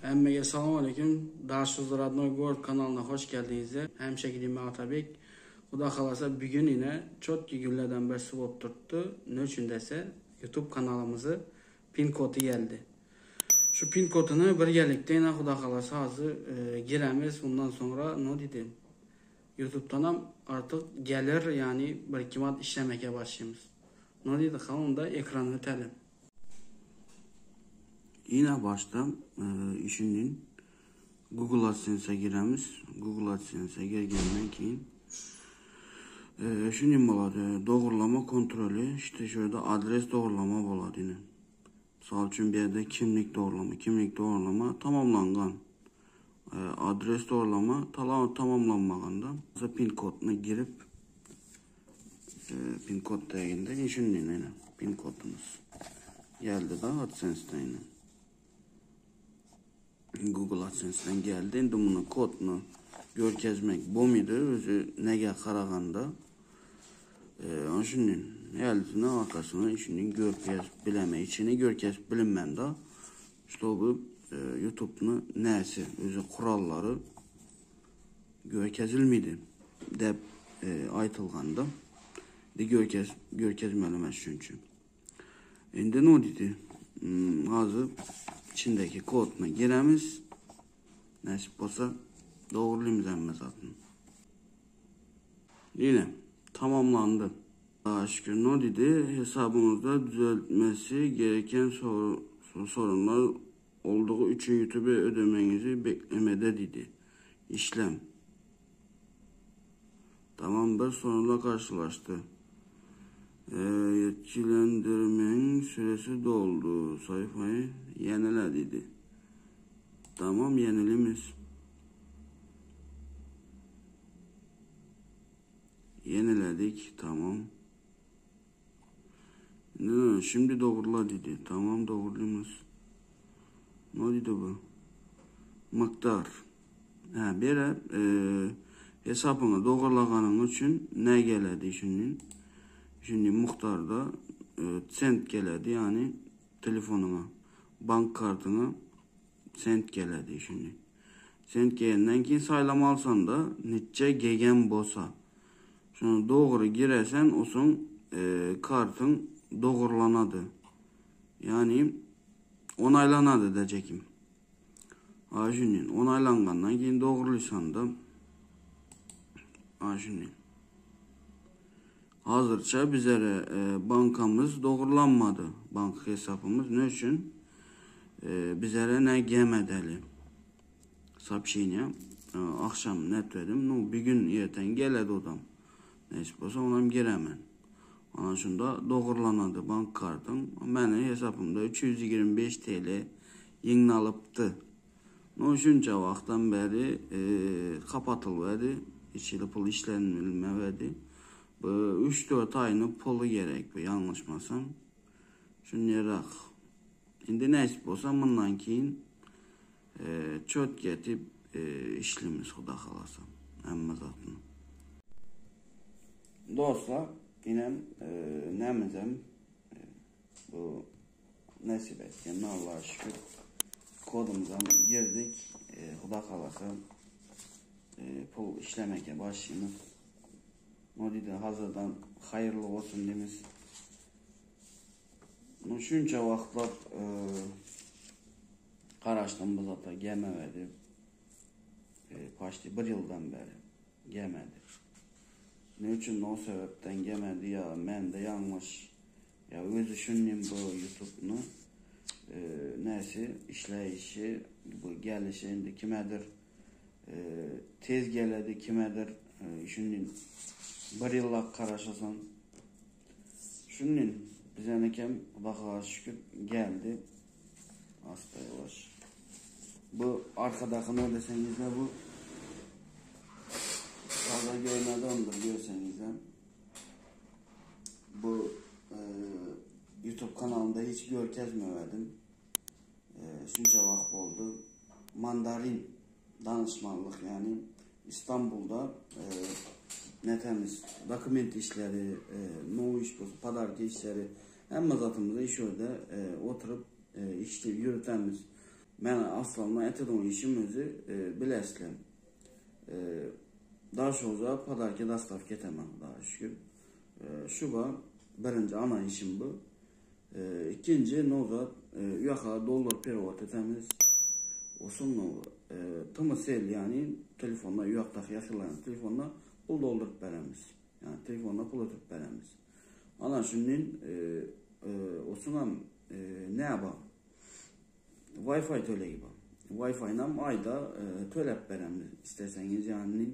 Emmege selamun aleyküm. Daşsız Radno Gold kanalına hoş geldiniz. Hemşekilime Atabek. Xuda kalasa bugün yine çok günlerden beri swap tuttu. Ne için dese YouTube kanalımızı pin kodu geldi. Şu pin kodunu birgelikte yine xuda kalasa hazır giremiz. Bundan sonra ne dedim? YouTube'dan artık gelir yani birikimat işlemeye başlayımız. Ne dedi? Onu da ekranını telim. Yine başta işinin Google AdSense'e giremiz. Google AdSense'e girgenden keyin şunun boladı. Doğrulama kontrolü. İşte şöyle adres doğrulama boladı yine. Misal üçün bir yerde kimlik doğrulama tamamlangan. Adres doğrulama tamamlanmaganda. Pin koduna girip pin kod değinde şunun yine pin kodumuz geldi da AdSense'den yine. Google AdSense'den geldi. Endi bunun kodunu görkezmek bomidi özü nege karaganda şunun eldine arkasına şunun görkez bileme içini görkez bilinmende işte bu YouTube'nu nesi özü kuralları görkezilmedi dep aytılganda de görkezmelemez çünkü. Endi ne dedi? Hazır içindeki koduna giremiz. Nasip olsa doğrulayımız emme zaten. Yine tamamlandı. Daha şükür ne dedi? Hesabımızda düzeltmesi gereken sorunlar olduğu için YouTube ödemenizi beklemede dedi. İşlem. Tamamdır. Sorunla karşılaştı. Yetkilendirmenin süresi doldu. Sayfayı yenile dedi. Tamam, yenilimiz. Yeniledik. Tamam. Şimdi doğrula dedi. Tamam, doğrulumuz. Ne dedi bu? Miktar. Bir hesabını doğrulaganın için ne geledi şimdi? Şimdi muhtarda sent geledi yani telefonuna, bank kartına sent geledi şimdi. Sent gelenden keyin saylama alsan da neçe gegen bolsa. Şunu doğru giresen olsun kartın doğrulanadı. Yani onaylanadı diyecekim. Şimdi onaylangandan keyin doğruluysan da şimdi. Hazırça bizlere bankamız doğrulanmadı. Banka hesabımız ne için? Bizlere ne gelmedeli. Sapşinya. Akşam net verdim. No, bir gün yerten geledi odam. Neyse olsa onam giremen. Ona şunda doğrulanadı bank kartım. Benim hesabımda 325 TL yeni alıptı. No, şunca vaktan beri kapatılmadı. İçili pul işlenmedi. 3-4 ayını pulu gerek yanlışmasam. Şunu yarak. Şimdi nasip olsa bundan keyin çok getip işlemiz xuda kalasa. Emme zaten. Dostlar yine nemizem bu nasip etken Allah'a şükür kodumuza girdik. Xuda kalasa pul işlemeye başlayımız. O dedi hazırdan hayırlı olsun demiş. Şunca vaxtlar qaraşdım bu zata gelmedi. Başlı bir yıldan beri gelmedi. Ne için o sebepten gelmedi ya ben de yanlış ya özü şunun bu YouTube'nu nesi işleyişi bu gelişinde kimedir tez geledi kimedir şunun bir yıllak qaraşasan şunun bize nekem Allah'a şükür geldi. Hasta yavaş. Bu arkadaki ne deseniz de bu fazla görmedi ondur görseniz de. Bu YouTube kanalında hiç görkezmemedim. Şunca vakit oldu. Mandarin danışmanlık yani İstanbul'da netemiz dokument işleri, no iş bu, padarki işleri hem zatımızda iş orada oturup işte yürütemiz. Mən aslanla etediğim işimizi bileslim. Daha sonra padarki dastavka etemem daha şükür. Şu var, birinci ana işim bu. İkinci ne olur? Uyaka dollar perovat etemiz. Olsun ne olur? Tımısel yani telefonla uyaktaki yakılan telefonla pul doldurup veremiz. Yani telefonla pul ötüp veremiz. Ana şunun olsun ne yapalım? Wi-Fi töle gibi. Wi-Fi ile ayda tölep veremiz isterseniz yani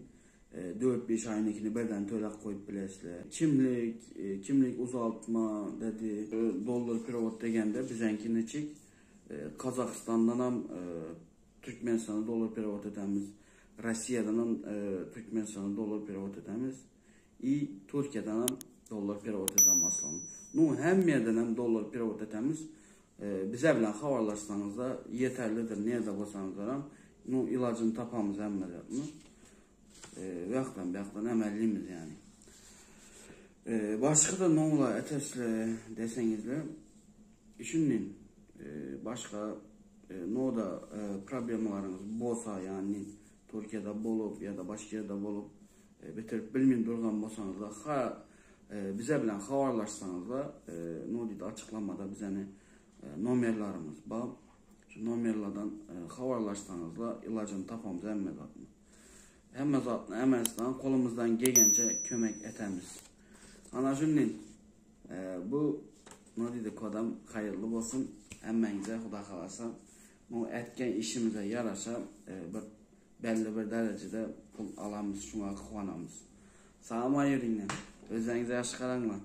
4-5 ayındakini birden tölep koyup bilesizler. Kimlik uzaltma dedi. Dollar perovat degende bizenkini çek. Kazakistan'dan ham Türkmenistan'a dollar perovat etemiz. Rusya'dan ham Türkmenistan'a dollar perovat etemiz. Türkiye'den ham dollar perovat etemiz aslanım. Nu hem yerden hem dollar perovat etemiz. Bize bilen haberlaşsanız da yeterlidir. Nerede bolsanız da nu ilacını tapamız emmeliyatını. Bayaqdan əməlliyimiz yani. Başqa da nə ola etesle desənizlə işinin başqa nə oda problemlarınız bolsa yani Türkiye'de bolup ya da başqa yerdə bolup bitirip bilmeyin durğan bolsanız da bize bilen haberlaşsanız da nə deyil açıqlamada bizəni nomerlarımız var. Şu nomerlardan haberlaşsanız da ilacını tapamız əməliyatını. Həmmə zatını əməlisdən kolumuzdan gəlgəncə kömək etəmiz. Anacının bu nə dedik adam xeyirli olsun. Əmmənizə xuda xalasa bu etken işimizə yaraşa belli bir dərəcədə pul alamız, şuna xuanamız. Salam ayırın. Özünüzə yaxşı qaranlar.